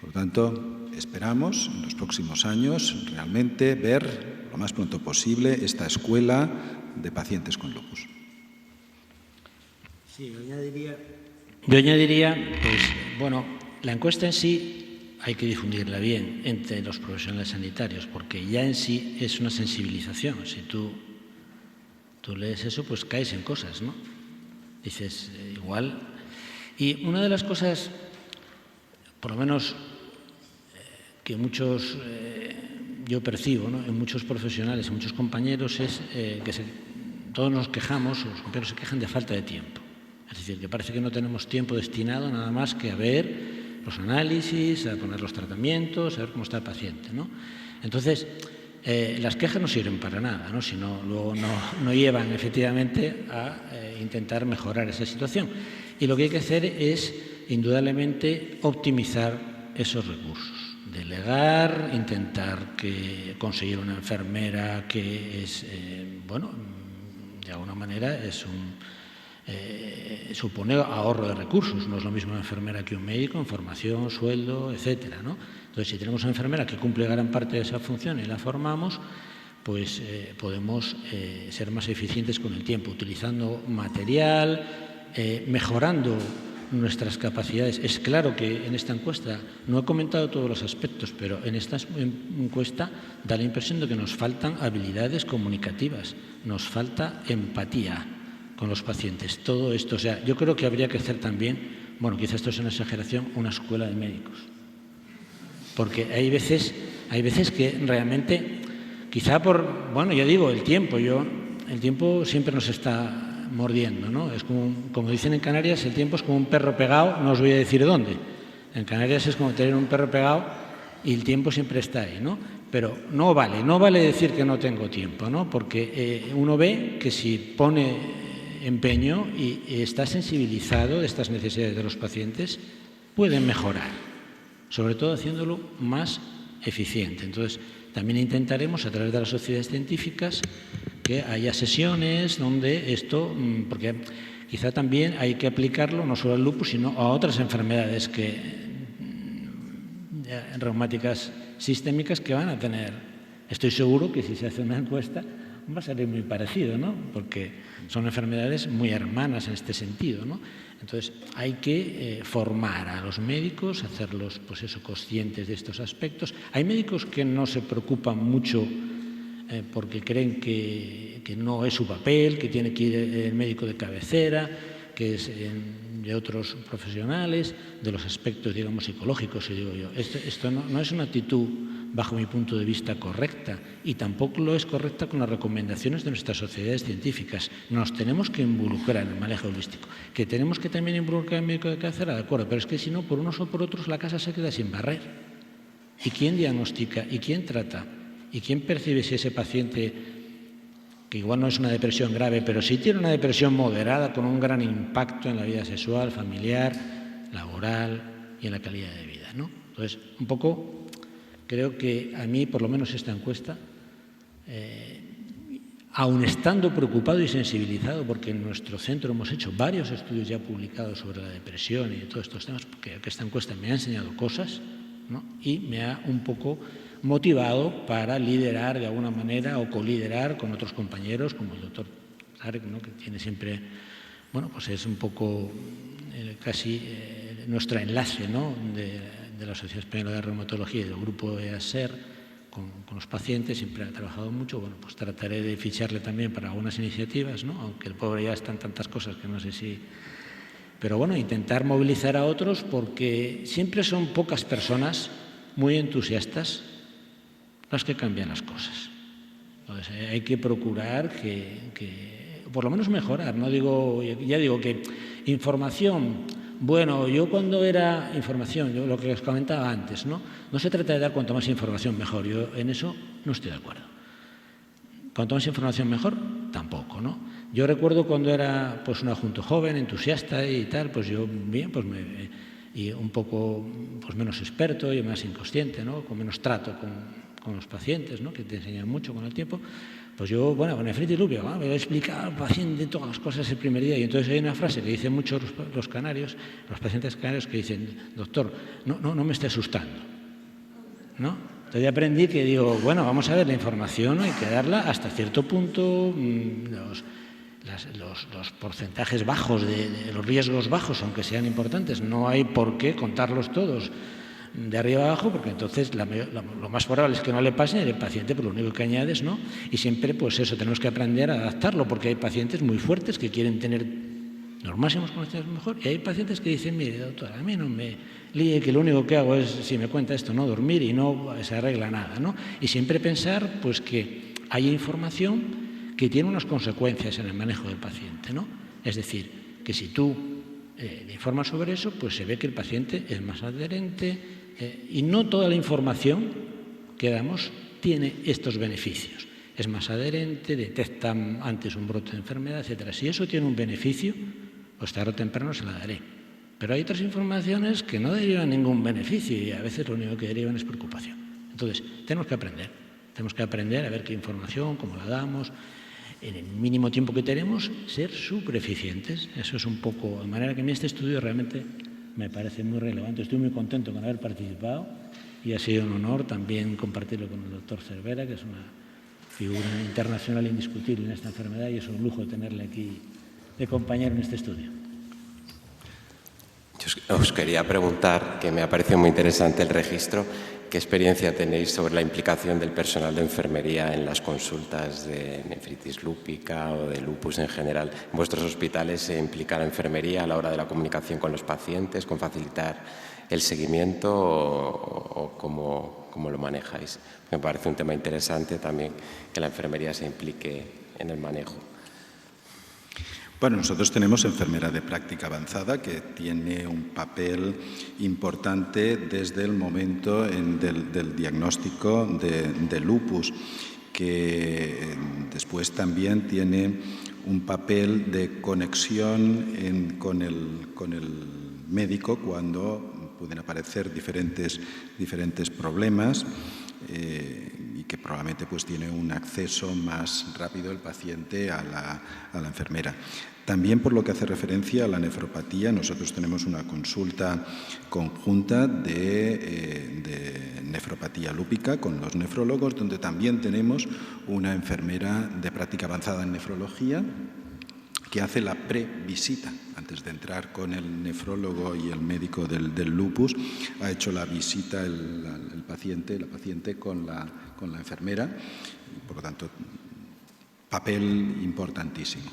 Por lo tanto, esperamos en los próximos años realmente ver lo más pronto posible esta escuela de pacientes con lupus. Sí, yo añadiría, pues, bueno, la encuesta en sí hay que difundirla bien entre los profesionales sanitarios, porque ya en sí es una sensibilización. Si tú lees eso, pues caes en cosas, ¿no? Dices, igual. Y una de las cosas, por lo menos, que yo percibo, ¿no?, en muchos profesionales, en muchos compañeros, es que todos nos quejamos, los compañeros se quejan de falta de tiempo. Es decir, que parece que no tenemos tiempo destinado nada más que a ver los análisis, a poner los tratamientos, a ver cómo está el paciente, ¿no? Entonces, las quejas no sirven para nada, ¿no?, sino luego no llevan efectivamente a intentar mejorar esa situación. Y lo que hay que hacer es, indudablemente, optimizar esos recursos. Delegar, intentar conseguir una enfermera que es, bueno, de alguna manera supone ahorro de recursos. No es lo mismo una enfermera que un médico en formación, sueldo, etcétera, ¿no? Entonces, si tenemos una enfermera que cumple gran parte de esa función y la formamos, pues podemos ser más eficientes con el tiempo, utilizando material, mejorando nuestras capacidades. Es claro que en esta encuesta no he comentado todos los aspectos, pero en esta encuesta da la impresión de que nos faltan habilidades comunicativas, nos falta empatía con los pacientes. Todo esto, o sea, yo creo que habría que hacer también, bueno, quizás esto es una exageración, una escuela de médicos. Porque hay veces que realmente, quizá bueno, ya digo, el tiempo siempre nos está mordiendo, ¿no? Es como dicen en Canarias, el tiempo es como un perro pegado, no os voy a decir dónde. En Canarias es como tener un perro pegado y el tiempo siempre está ahí, ¿no? Pero no vale decir que no tengo tiempo, ¿no? Porque uno ve que si pone empeño y está sensibilizado de estas necesidades de los pacientes, pueden mejorar, sobre todo haciéndolo más eficiente. Entonces, también intentaremos a través de las sociedades científicas que haya sesiones donde esto, porque quizá también hay que aplicarlo no solo al lupus, sino a otras enfermedades reumáticas sistémicas que van a tener. Estoy seguro que si se hace una encuesta va a salir muy parecido, ¿no? Porque son enfermedades muy hermanas en este sentido, ¿no? Entonces, hay que formar a los médicos, hacerlos, pues eso, conscientes de estos aspectos. Hay médicos que no se preocupan mucho porque creen que no es su papel, que tiene que ir el médico de cabecera, que es de otros profesionales, de los aspectos, digamos, psicológicos, y digo yo. Esto no es una actitud, bajo mi punto de vista, correcta, y tampoco lo es correcta con las recomendaciones de nuestras sociedades científicas. Nos tenemos que involucrar en el manejo holístico. Que tenemos que también involucrar al médico de cabecera, de acuerdo, pero es que si no, por unos o por otros, la casa se queda sin barrer. ¿Y quién diagnostica? ¿Y quién trata? ¿Y quién percibe si ese paciente, que igual no es una depresión grave, pero sí tiene una depresión moderada con un gran impacto en la vida sexual, familiar, laboral y en la calidad de vida, ¿no? Entonces, un poco, creo que a mí, por lo menos esta encuesta, aun estando preocupado y sensibilizado, porque en nuestro centro hemos hecho varios estudios ya publicados sobre la depresión y todos estos temas, porque esta encuesta me ha enseñado cosas, ¿no? Y me ha un poco motivado para liderar de alguna manera o coliderar con otros compañeros, como el doctor Zarek, ¿no? Que tiene siempre, bueno, pues es un poco casi nuestro enlace, ¿no? de la Sociedad Española de Reumatología y del grupo EASER con los pacientes, siempre ha trabajado mucho. Bueno, pues trataré de ficharle también para algunas iniciativas, ¿no? Aunque el pobre ya está en tantas cosas que no sé si... Pero bueno, intentar movilizar a otros, porque siempre son pocas personas muy entusiastas las que cambian las cosas. Entonces, hay que procurar que por lo menos mejorar. No digo, ya digo que información, bueno, yo cuando era información, yo lo que os comentaba antes, ¿no? No se trata de dar cuanto más información mejor. Yo en eso no estoy de acuerdo. Cuanto más información mejor, tampoco, ¿no? Yo recuerdo cuando era pues un adjunto joven, entusiasta y tal, pues yo bien, pues y un poco pues menos experto y más inconsciente, ¿no? Con menos trato con los pacientes, ¿no? Que te enseñan mucho con el tiempo. Pues yo, bueno, con nefritis lúpica, me voy a explicar al paciente todas las cosas el primer día. Y entonces hay una frase que dicen muchos los canarios, los pacientes canarios, que dicen: doctor, no me esté asustando, ¿no? Entonces aprendí que digo, bueno, vamos a ver, la información hay que darla hasta cierto punto, los porcentajes bajos, de los riesgos bajos, aunque sean importantes, no hay por qué contarlos todos de arriba abajo, porque entonces lo más probable es que no le pase al paciente, pero lo único que añades, ¿no? Y siempre, pues eso, tenemos que aprender a adaptarlo, porque hay pacientes muy fuertes que quieren tener los máximos conocimientos mejor, y hay pacientes que dicen: mire, doctor, a mí no me líe, que lo único que hago es, si me cuenta esto, no dormir y no se arregla nada, ¿no? Y siempre pensar, pues, que haya información que tiene unas consecuencias en el manejo del paciente, ¿no? Es decir, que si tú le informas sobre eso, pues se ve que el paciente es más adherente, y no toda la información que damos tiene estos beneficios. Es más adherente, detecta antes un brote de enfermedad, etcétera. Si eso tiene un beneficio, pues tarde o temprano se la daré. Pero hay otras informaciones que no derivan ningún beneficio y a veces lo único que derivan es preocupación. Entonces, tenemos que aprender a ver qué información, cómo la damos, en el mínimo tiempo que tenemos, ser súper eficientes. Eso es un poco, de manera que a mí este estudio realmente me parece muy relevante. Estoy muy contento con haber participado y ha sido un honor también compartirlo con el doctor Cervera, que es una figura internacional indiscutible en esta enfermedad, y es un lujo tenerle aquí de compañero en este estudio. Yo os quería preguntar, que me ha parecido muy interesante el registro, ¿qué experiencia tenéis sobre la implicación del personal de enfermería en las consultas de nefritis lúpica o de lupus en general? ¿En vuestros hospitales se implica la enfermería a la hora de la comunicación con los pacientes, con facilitar el seguimiento o cómo lo manejáis? Me parece un tema interesante también que la enfermería se implique en el manejo. Bueno, nosotros tenemos enfermera de práctica avanzada que tiene un papel importante desde el momento del diagnóstico de lupus, que después también tiene un papel de conexión con el médico cuando pueden aparecer diferentes problemas y que probablemente pues tiene un acceso más rápido el paciente a la enfermera. También por lo que hace referencia a la nefropatía, nosotros tenemos una consulta conjunta de nefropatía lúpica con los nefrólogos, donde también tenemos una enfermera de práctica avanzada en nefrología que hace la previsita. Antes de entrar con el nefrólogo y el médico del lupus, ha hecho la visita la paciente con la enfermera, y por lo tanto, papel importantísimo.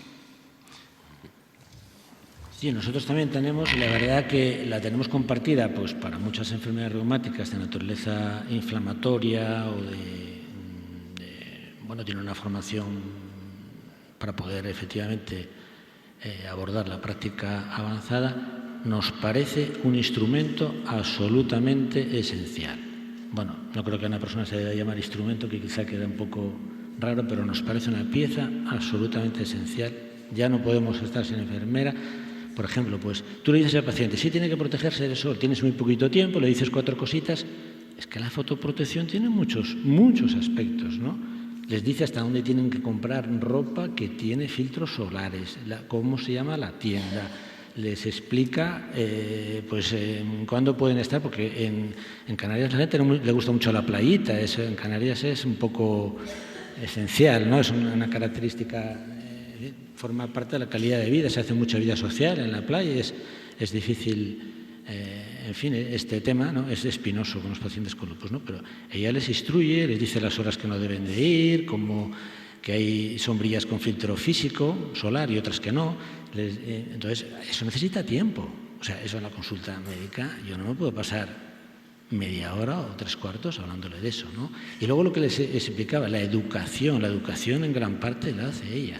Sí, nosotros también tenemos, la verdad que la tenemos compartida pues para muchas enfermedades reumáticas de naturaleza inflamatoria o bueno, tiene una formación para poder efectivamente abordar la práctica avanzada, nos parece un instrumento absolutamente esencial. Bueno, no creo que a una persona se deba llamar instrumento, que quizá queda un poco raro, pero nos parece una pieza absolutamente esencial. Ya no podemos estar sin enfermera. Por ejemplo, pues tú le dices al paciente, sí tiene que protegerse del sol, tienes muy poquito tiempo, le dices 4 cositas. Es que la fotoprotección tiene muchos aspectos, ¿no? Les dice hasta dónde tienen que comprar ropa que tiene filtros solares, cómo se llama la tienda, les explica cuándo pueden estar, porque en Canarias a la gente le gusta mucho la playita, en Canarias es un poco esencial, ¿no? Es una característica, forma parte de la calidad de vida, se hace mucha vida social en la playa, es difícil, en fin, este tema, ¿no? Es espinoso con los pacientes con lupus, ¿no? Pero ella les instruye, les dice las horas que no deben de ir, como que hay sombrillas con filtro físico, solar y otras que no. Entonces, eso necesita tiempo. O sea, eso en la consulta médica, yo no me puedo pasar media hora o 3/4 hablándole de eso, ¿no? Y luego lo que les explicaba, la educación en gran parte la hace ella.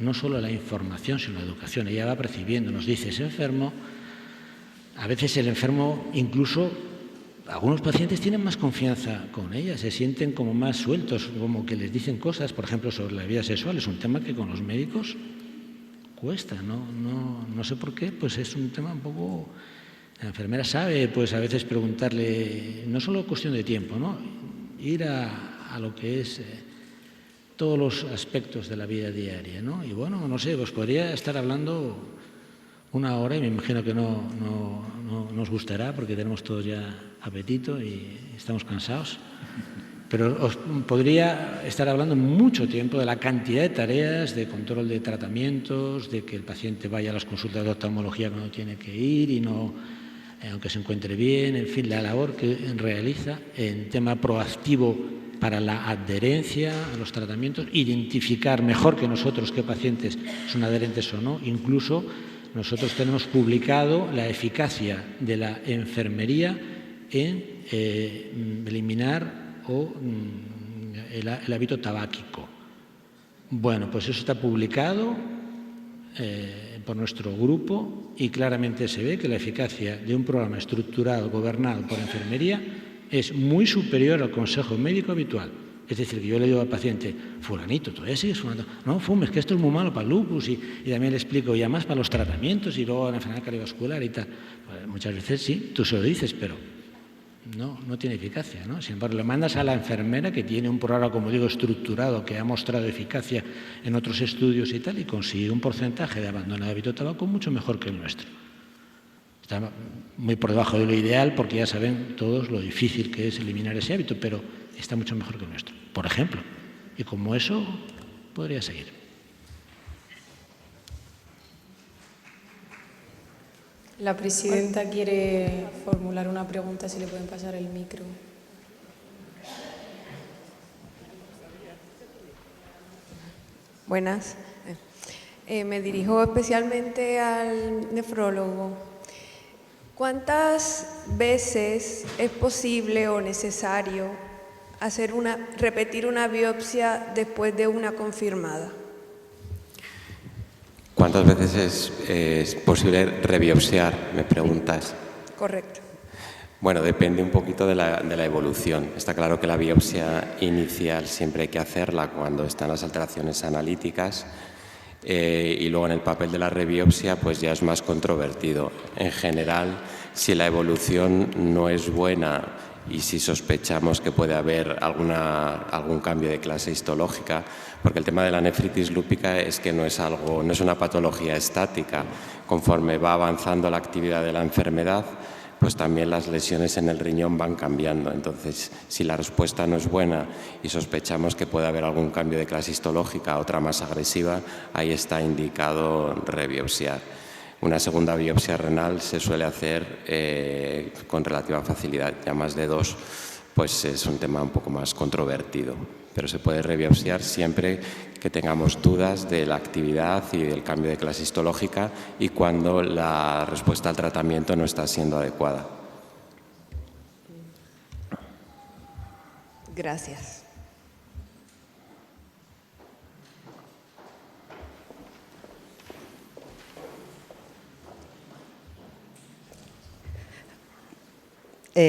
No solo la información, sino la educación. Ella va percibiendo, nos dice, es enfermo. A veces el enfermo, incluso, algunos pacientes tienen más confianza con ella, se sienten como más sueltos, como que les dicen cosas, por ejemplo, sobre la vida sexual. Es un tema que con los médicos cuesta, no sé por qué, pues es un tema un poco... La enfermera sabe, pues a veces preguntarle, no solo cuestión de tiempo, ¿no? Ir a lo que es... todos los aspectos de la vida diaria, ¿no? Y bueno, no sé, pues podría estar hablando 1 hora y me imagino que no nos gustará porque tenemos todos ya apetito y estamos cansados. Pero os podría estar hablando mucho tiempo de la cantidad de tareas, de control de tratamientos, de que el paciente vaya a las consultas de oftalmología cuando tiene que ir y no, aunque se encuentre bien, en fin, la labor que realiza en tema proactivo para la adherencia a los tratamientos, identificar mejor que nosotros qué pacientes son adherentes o no. Incluso nosotros tenemos publicado la eficacia de la enfermería en eliminar el hábito tabáquico. Bueno, pues eso está publicado por nuestro grupo y claramente se ve que la eficacia de un programa estructurado, gobernado por enfermería, es muy superior al consejo médico habitual. Es decir, que yo le digo al paciente, fulanito, ¿todavía sigues fumando? No fumes, que esto es muy malo para el lupus. Y también le explico, y además para los tratamientos y luego la enfermedad cardiovascular y tal. Pues muchas veces sí, tú se lo dices, pero no tiene eficacia, ¿no? Sin embargo, le mandas a la enfermera que tiene un programa, como digo, estructurado, que ha mostrado eficacia en otros estudios y tal, y consigue un porcentaje de abandono de hábito de tabaco mucho mejor que el nuestro. Está muy por debajo de lo ideal porque ya saben todos lo difícil que es eliminar ese hábito, pero está mucho mejor que el nuestro, por ejemplo. Y como eso, podría seguir. La presidenta quiere formular una pregunta, si le pueden pasar el micro. Buenas. Me dirijo especialmente al nefrólogo. ¿Cuántas veces es posible o necesario repetir una biopsia después de una confirmada? ¿Cuántas veces es posible rebiopsiar, me preguntas? Correcto. Bueno, depende un poquito de la evolución. Está claro que la biopsia inicial siempre hay que hacerla cuando están las alteraciones analíticas Y luego en el papel de la rebiopsia pues ya es más controvertido. En general, si la evolución no es buena y si sospechamos que puede haber algún cambio de clase histológica, porque el tema de la nefritis lúpica es que no es una patología estática. Conforme va avanzando la actividad de la enfermedad, pues también las lesiones en el riñón van cambiando. Entonces, si la respuesta no es buena y sospechamos que puede haber algún cambio de clase histológica, otra más agresiva, ahí está indicado rebiopsiar. Una segunda biopsia renal se suele hacer con relativa facilidad, ya más de 2, pues es un tema un poco más controvertido. Pero se puede rebiopsiar siempre que tengamos dudas de la actividad y del cambio de clase histológica y cuando la respuesta al tratamiento no está siendo adecuada. Gracias.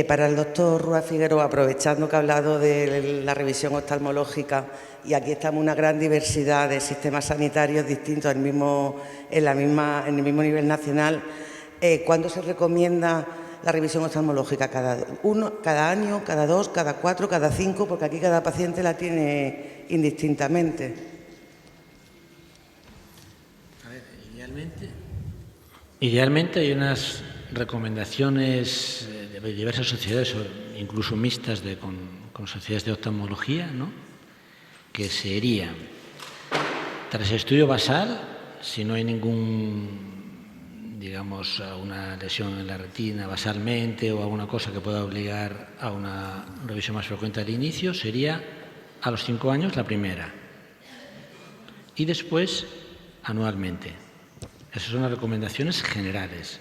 Para el doctor Rúa Figueroa, aprovechando que ha hablado de la revisión oftalmológica, y aquí estamos una gran diversidad de sistemas sanitarios distintos en el mismo nivel nacional, ¿cuándo se recomienda la revisión oftalmológica? ¿Cada año, cada 2, cada 4, cada 5? Porque aquí cada paciente la tiene indistintamente. A ver, idealmente hay unas recomendaciones de diversas sociedades, incluso mixtas con sociedades de oftalmología, ¿no?, que sería, tras estudio basal, si no hay digamos, una lesión en la retina basalmente o alguna cosa que pueda obligar a una revisión más frecuente al inicio, sería a los 5 años la primera y después anualmente. Esas son las recomendaciones generales.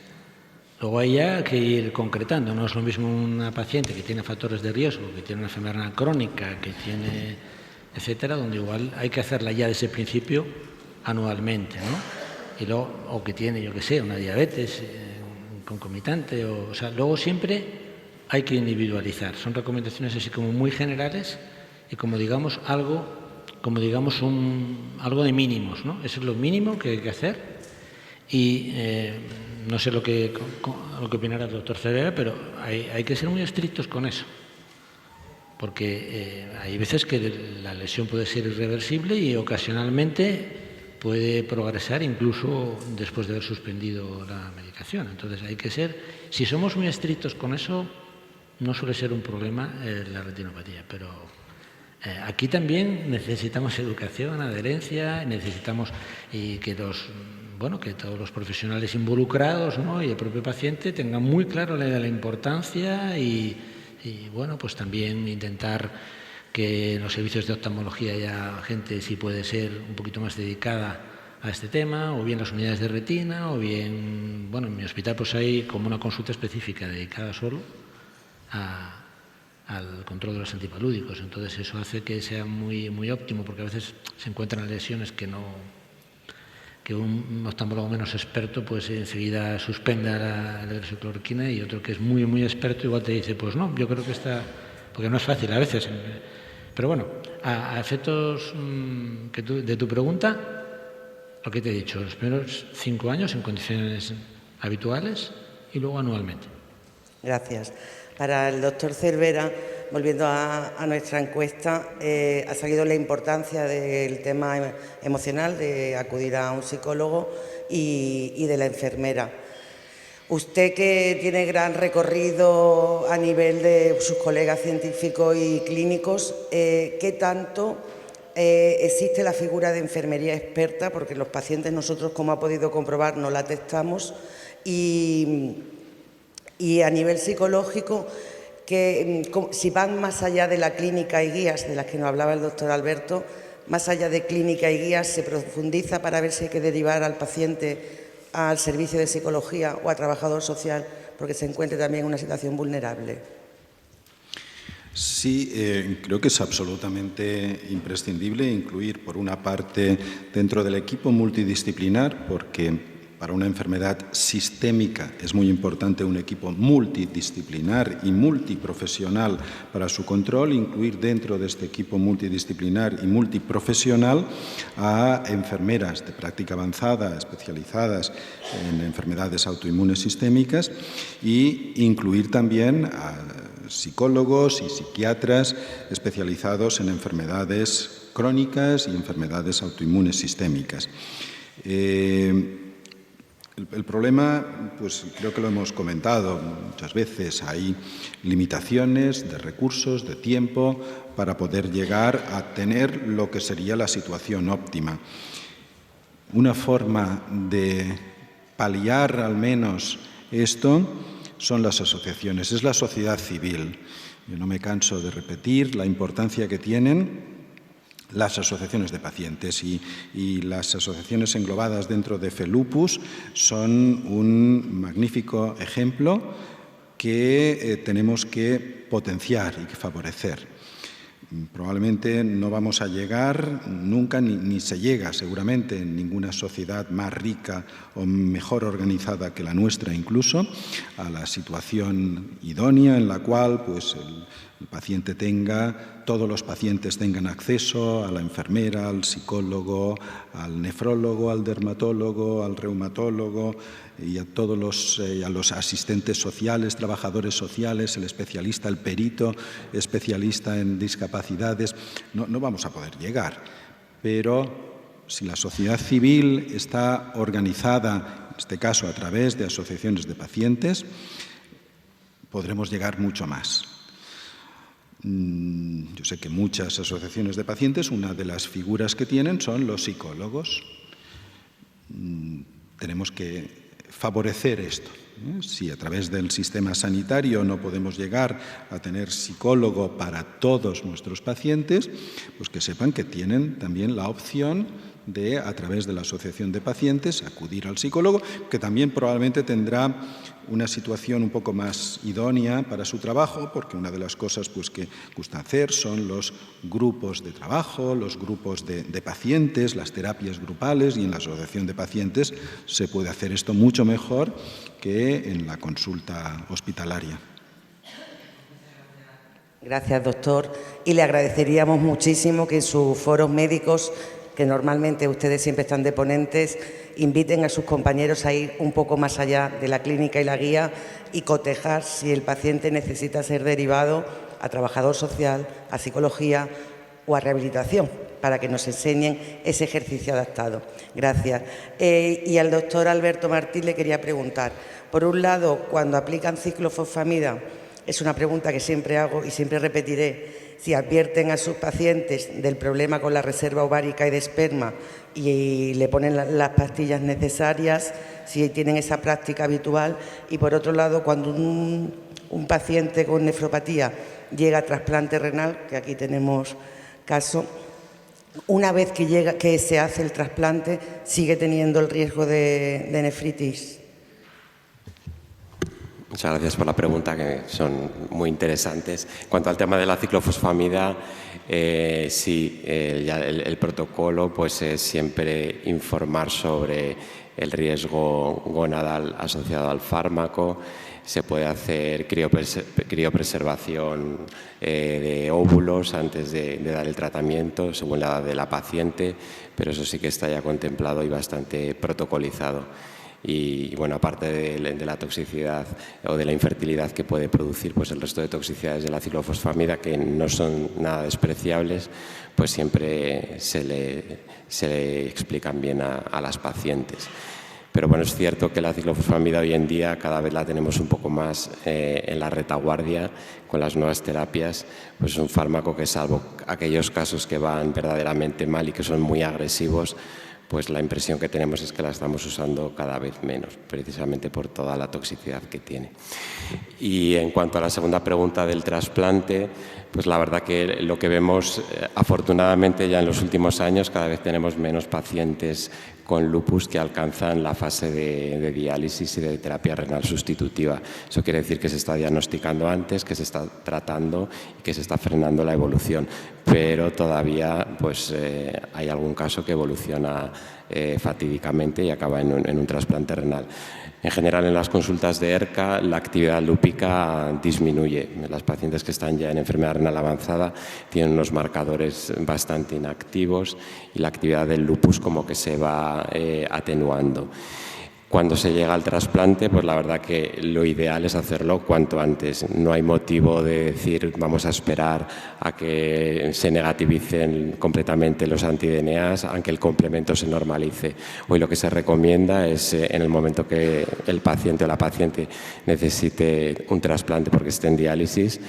Luego hay ya que ir concretando. No es lo mismo una paciente que tiene factores de riesgo, que tiene una enfermedad crónica, que tiene, etcétera, donde igual hay que hacerla ya desde el principio anualmente, ¿no? Y luego, o que tiene, yo qué sé, una diabetes concomitante, o sea, luego siempre hay que individualizar. Son recomendaciones así como muy generales y como digamos algo de mínimos, ¿no? Eso es lo mínimo que hay que hacer. Y no sé lo que opinará el doctor Cervera, pero hay que ser muy estrictos con eso, porque hay veces que la lesión puede ser irreversible y ocasionalmente puede progresar incluso después de haber suspendido la medicación. Entonces hay que ser, si somos muy estrictos con eso, no suele ser un problema la retinopatía, pero aquí también necesitamos educación, adherencia, necesitamos que todos los profesionales involucrados, ¿no?, y el propio paciente tengan muy claro la importancia y pues también intentar que en los servicios de oftalmología haya gente, si puede ser, un poquito más dedicada a este tema, o bien las unidades de retina, o bien, en mi hospital pues hay como una consulta específica dedicada solo al control de los antipalúdicos. Entonces eso hace que sea muy, muy óptimo, porque a veces se encuentran lesiones que un oftalmólogo menos experto pues enseguida suspende la hidroxicloroquina, y otro que es muy, muy experto igual te dice, pues no, yo creo que porque no es fácil a veces. Pero bueno, a efectos de tu pregunta, lo que te he dicho, los primeros 5 años en condiciones habituales y luego anualmente. Gracias. Para el doctor Cervera, volviendo a nuestra encuesta, ha salido la importancia del tema emocional, de acudir a un psicólogo y de la enfermera. Usted, que tiene gran recorrido a nivel de sus colegas científicos y clínicos, ¿qué tanto existe la figura de enfermería experta? Porque los pacientes nosotros, como ha podido comprobar, no la testamos. Y a nivel psicológico, si van más allá de la clínica y guías, de las que nos hablaba el doctor Alberto, más allá de clínica y guías, se profundiza para ver si hay que derivar al paciente al servicio de psicología o a trabajador social, porque se encuentre también en una situación vulnerable. Sí, creo que es absolutamente imprescindible incluir, por una parte, dentro del equipo multidisciplinar, porque para una enfermedad sistémica es muy importante un equipo multidisciplinar y multiprofesional para su control, incluir dentro de este equipo multidisciplinar y multiprofesional a enfermeras de práctica avanzada especializadas en enfermedades autoinmunes sistémicas e incluir también a psicólogos y psiquiatras especializados en enfermedades crónicas y enfermedades autoinmunes sistémicas. El problema, pues creo que lo hemos comentado muchas veces, hay limitaciones de recursos, de tiempo, para poder llegar a tener lo que sería la situación óptima. Una forma de paliar al menos esto son las asociaciones, es la sociedad civil. Yo no me canso de repetir la importancia que tienen las asociaciones de pacientes y las asociaciones englobadas dentro de FELUPUS son un magnífico ejemplo que tenemos que potenciar y que favorecer. Probablemente no vamos a llegar nunca, ni se llega seguramente en ninguna sociedad más rica o mejor organizada que la nuestra incluso, a la situación idónea en la cual pues, el paciente todos los pacientes tengan acceso a la enfermera, al psicólogo, al nefrólogo, al dermatólogo, al reumatólogo y a todos a los asistentes sociales, trabajadores sociales, el especialista, el perito especialista en discapacidades. No vamos a poder llegar, pero si la sociedad civil está organizada, en este caso a través de asociaciones de pacientes, podremos llegar mucho más. Yo sé que muchas asociaciones de pacientes, una de las figuras que tienen son los psicólogos. Tenemos que favorecer esto. Si a través del sistema sanitario no podemos llegar a tener psicólogo para todos nuestros pacientes, pues que sepan que tienen también la opción de, a través de la asociación de pacientes, acudir al psicólogo, que también probablemente tendrá una situación un poco más idónea para su trabajo, porque una de las cosas pues, que gusta hacer son los grupos de trabajo, los grupos de pacientes, las terapias grupales, y en la asociación de pacientes se puede hacer esto mucho mejor que en la consulta hospitalaria. Gracias, doctor. Y le agradeceríamos muchísimo que en sus foros médicos, que normalmente ustedes siempre están de ponentes, inviten a sus compañeros a ir un poco más allá de la clínica y la guía y cotejar si el paciente necesita ser derivado a trabajador social, a psicología o a rehabilitación, para que nos enseñen ese ejercicio adaptado. Gracias. Y al doctor Alberto Martín le quería preguntar, por un lado, cuando aplican ciclofosfamida, es una pregunta que siempre hago y siempre repetiré, si advierten a sus pacientes del problema con la reserva ovárica y de esperma y le ponen las pastillas necesarias, si tienen esa práctica habitual. Y por otro lado, cuando un paciente con nefropatía llega a trasplante renal, que aquí tenemos caso, una vez que se hace el trasplante, sigue teniendo el riesgo de nefritis. Muchas gracias por la pregunta, que son muy interesantes. En cuanto al tema de la ciclofosfamida, sí, el protocolo pues, es siempre informar sobre el riesgo gonadal asociado al fármaco. Se puede hacer criopreservación de óvulos antes de dar el tratamiento, según la edad de la paciente, pero eso sí que está ya contemplado y bastante protocolizado. Y bueno, aparte de la toxicidad o de la infertilidad que puede producir, pues el resto de toxicidades de la ciclofosfamida, que no son nada despreciables, pues siempre se le explican bien a las pacientes. Pero bueno, es cierto que la ciclofosfamida hoy en día cada vez la tenemos un poco más en la retaguardia con las nuevas terapias. Pues es un fármaco que, salvo aquellos casos que van verdaderamente mal y que son muy agresivos, pues la impresión que tenemos es que la estamos usando cada vez menos, precisamente por toda la toxicidad que tiene. Y en cuanto a la segunda pregunta del trasplante, pues la verdad que lo que vemos, afortunadamente ya en los últimos años, cada vez tenemos menos pacientes con lupus que alcanzan la fase de diálisis y de terapia renal sustitutiva. Eso quiere decir que se está diagnosticando antes, que se está tratando y que se está frenando la evolución, pero todavía pues, hay algún caso que evoluciona fatídicamente y acaba en un trasplante renal. En general, en las consultas de ERCA, la actividad lúpica disminuye. Las pacientes que están ya en enfermedad renal avanzada tienen unos marcadores bastante inactivos y la actividad del lupus como que se va atenuando. Cuando se llega al trasplante, pues la verdad que lo ideal es hacerlo cuanto antes. No hay motivo de decir vamos a esperar a que se negativicen completamente los anti-DNAs, aunque el complemento se normalice. Hoy lo que se recomienda es en el momento que el paciente o la paciente necesite un trasplante porque esté en diálisis,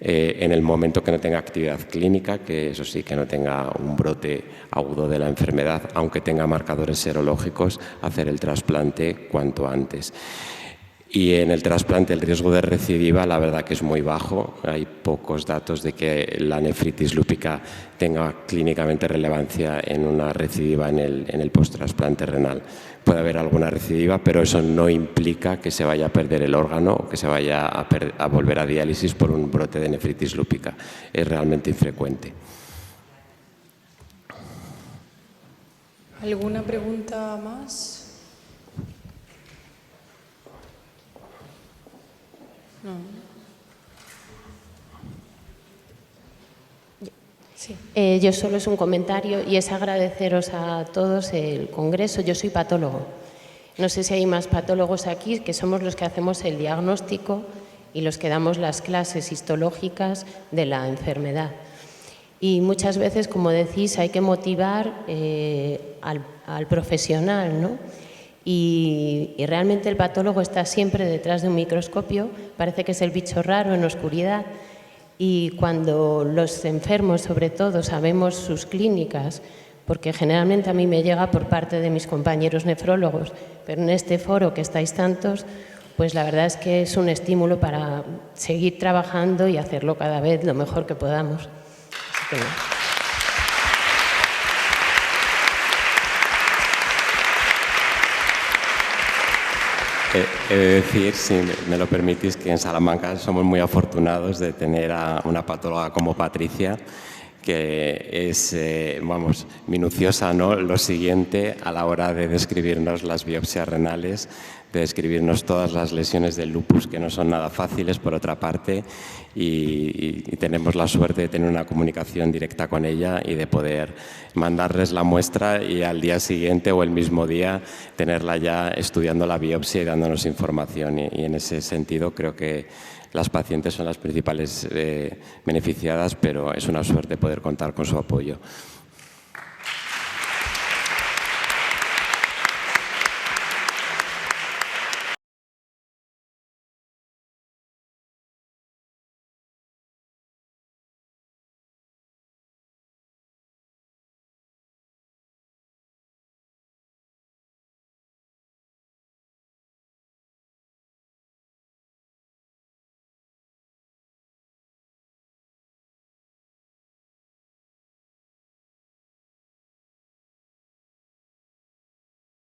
en el momento que no tenga actividad clínica, que eso sí, que no tenga un brote agudo de la enfermedad, aunque tenga marcadores serológicos, hacer el trasplante cuanto antes. Y en el trasplante el riesgo de recidiva la verdad que es muy bajo. Hay pocos datos de que la nefritis lúpica tenga clínicamente relevancia en una recidiva en el post-trasplante renal. Puede haber alguna recidiva, pero eso no implica que se vaya a perder el órgano o que se vaya a volver a diálisis por un brote de nefritis lúpica. Es realmente infrecuente. ¿Alguna pregunta más? No. Sí. Yo solo es un comentario y es agradeceros a todos el congreso. Yo soy patólogo. No sé si hay más patólogos aquí, que somos los que hacemos el diagnóstico y los que damos las clases histológicas de la enfermedad. Y muchas veces, como decís, hay que motivar al profesional, ¿no? Y realmente el patólogo está siempre detrás de un microscopio, parece que es el bicho raro en la oscuridad. Y cuando los enfermos, sobre todo, sabemos sus clínicas, porque generalmente a mí me llega por parte de mis compañeros nefrólogos, pero en este foro que estáis tantos, pues la verdad es que es un estímulo para seguir trabajando y hacerlo cada vez lo mejor que podamos. Así que, He de decir, si me lo permitís, que en Salamanca somos muy afortunados de tener a una patóloga como Patricia, que es, minuciosa, ¿no? Lo siguiente a la hora de describirnos las biopsias renales, de describirnos todas las lesiones del lupus, que no son nada fáciles, por otra parte, y tenemos la suerte de tener una comunicación directa con ella y de poder mandarles la muestra y al día siguiente o el mismo día tenerla ya estudiando la biopsia y dándonos información. Y en ese sentido creo que las pacientes son las principales beneficiadas, pero es una suerte poder contar con su apoyo.